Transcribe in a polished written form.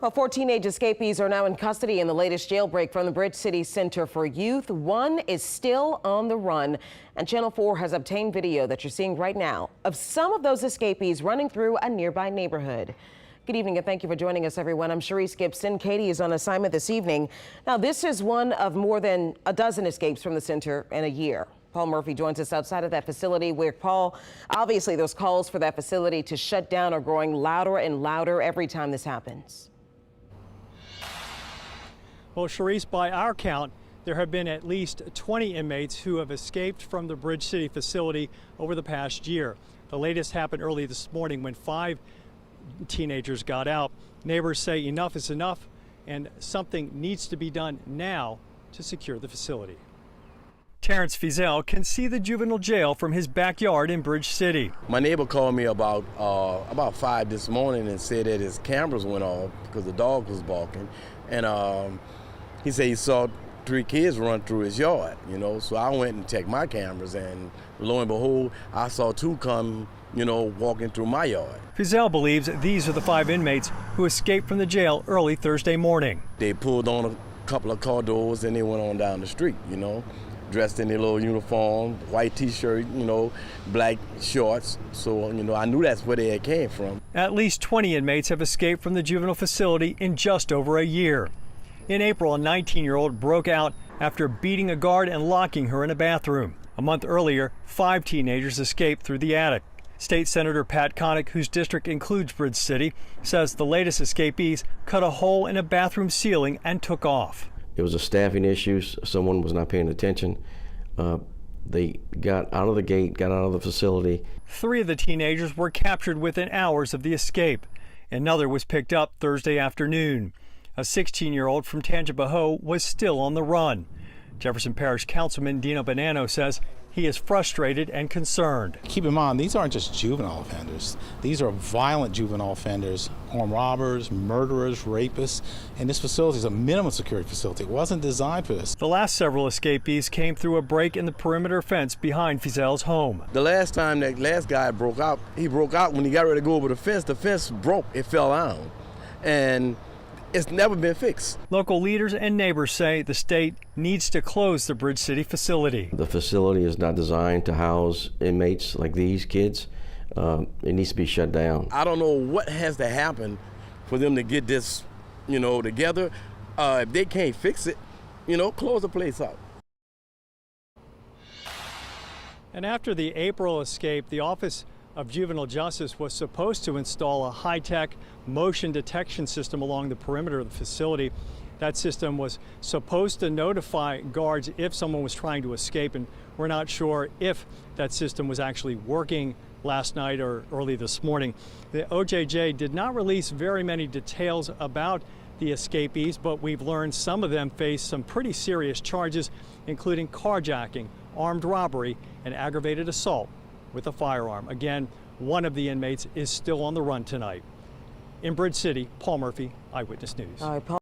Well, 4 teenage escapees are now in custody in the latest jailbreak from the Bridge City Center for Youth. One is still on the run, and Channel 4 has obtained video that you're seeing right now of some of those escapees running through a nearby neighborhood. Good evening and thank you for joining us, everyone. I'm Sharice Gibson. Katie is on assignment this evening. Now, this is one of more than a dozen escapes from the center in a year. Paul Murphy joins us outside of that facility where, Paul, obviously those calls for that facility to shut down are growing louder and louder every time this happens. Well, Sharice, by our count, there have been at least 20 inmates who have escaped from the Bridge City facility over the past year. The latest happened early this morning when 5 teenagers got out. Neighbors say enough is enough and something needs to be done now to secure the facility. Terrence Fizel can see the juvenile jail from his backyard in Bridge City. My neighbor called me about 5 this morning and said that his cameras went off because the dog was barking. And he said he saw 3 kids run through his yard, So I went and checked my cameras, and lo and behold, I saw 2 come, walking through my yard. Fizel believes these are the 5 inmates who escaped from the jail early Thursday morning. They pulled on a couple of car doors and they went on down the street, dressed in their little uniform, white T-shirt, black shorts. So, I knew that's where they had came from. At least 20 inmates have escaped from the juvenile facility in just over a year. In April, a 19-year-old broke out after beating a guard and locking her in a bathroom. A month earlier, 5 teenagers escaped through the attic. State Senator Pat Connick, whose district includes Bridge City, says the latest escapees cut a hole in a bathroom ceiling and took off. It was a staffing issue. Someone was not paying attention. They got out of the gate, got out of the facility. 3 of the teenagers were captured within hours of the escape. Another was picked up Thursday afternoon. A 16-year-old from Tangipahoa was still on the run. Jefferson Parish Councilman Dino Bonanno says he is frustrated and concerned. Keep in mind, these aren't just juvenile offenders. These are violent juvenile offenders, armed robbers, murderers, rapists. And this facility is a minimum security facility. It wasn't designed for this. The last several escapees came through a break in the perimeter fence behind Fizel's home. The last time that last guy broke out, he broke out when he got ready to go over the fence broke, it fell down. And it's never been fixed. Local leaders and neighbors say the state needs to close the Bridge City facility. The facility is not designed to house inmates like these kids. It needs to be shut down. I don't know what has to happen for them to get this, together. If they can't fix it, close the place out. And after the April escape, the Office of Juvenile Justice was supposed to install a high-tech motion detection system along the perimeter of the facility. That system was supposed to notify guards if someone was trying to escape, and we're not sure if that system was actually working last night or early this morning. The OJJ did not release very many details about the escapees, but we've learned some of them face some pretty serious charges, including carjacking, armed robbery, and aggravated assault with a firearm. Again, one of the inmates is still on the run tonight. In Bridge City, Paul Murphy, Eyewitness News. All right, Paul.